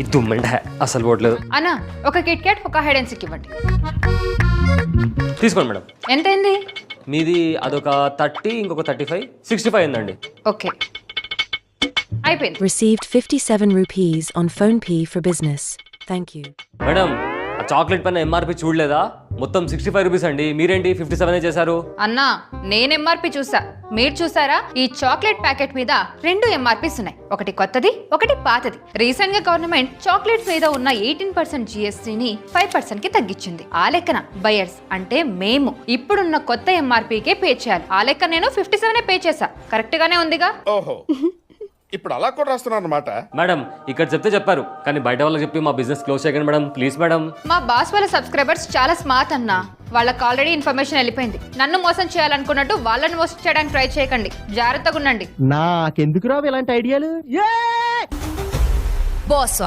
ఇది దుమ్మంటే అసలు పోవట్లేదు. అన్నా ఒక కిట్ క్యాట్ ఒక హైడ్ అండ్ సిక్ ఇవ్వండి. తీసుకోండి మేడం. ఎంతైంది? మీది అదొక 30, ఇంకొక 35, 65 అయిందండి. ఓకే అయిపోయింది. Received 57 rupees on PhonePe for business. Thank you. Madam ఆ చాక్లెట్ పైన ఎంఆర్పి చూడలేదా? మొత్తం 65 రూపీస్ అండి. మీరేంటి 57 చేశారు? అన్నా నేను ఎంఆర్పి చూసా, మీరు చూసారా? ఈ చాక్లెట్ ప్యాకెట్ మీద 2 ఎంఆర్పీస్ ఉన్నాయి, ఒకటి కొత్తది ఒకటి పాతది. రీసెంట్ గా గవర్నమెంట్ చాక్లెట్స్ మీద ఉన్న 18% GSTని 5% కి తగ్గించింది. ఆ లెక్కన బయర్స్ అంటే మేము ఇప్పుడున్న కొత్త ఎంఆర్పీకే పే చేయాలి. ఆ లెక్క నేను 57 పే చేశా. కరెక్ట్ గానే ఉందిగా? ఓహో, ఇప్పుడు అలా కూడా రాస్తున్నారు అన్నమాట. మేడం ఇక్కడ చెప్తే చెప్పారు, కానీ బయట వాళ్ళకి చెప్పి మా బిజినెస్ క్లోజ్ చేయకండి మేడం, ప్లీజ్ మేడం. మా బాస్ వాళ్ళ సబ్స్క్రైబర్స్ చాలా స్మార్ట్ అన్నా. వాళ్ళకి ఆల్రెడీ ఇన్ఫర్మేషన్ వెళ్ళిపోయింది. నన్ను మోసం చేయాలనుకున్నట్టు వాళ్ళని మోసం చేయడానికి ట్రై చేయకండి, జాగ్రత్తగా ఉండండి. నాకెందుకు రావు ఇలాంటి ఐడియాలు? బాస్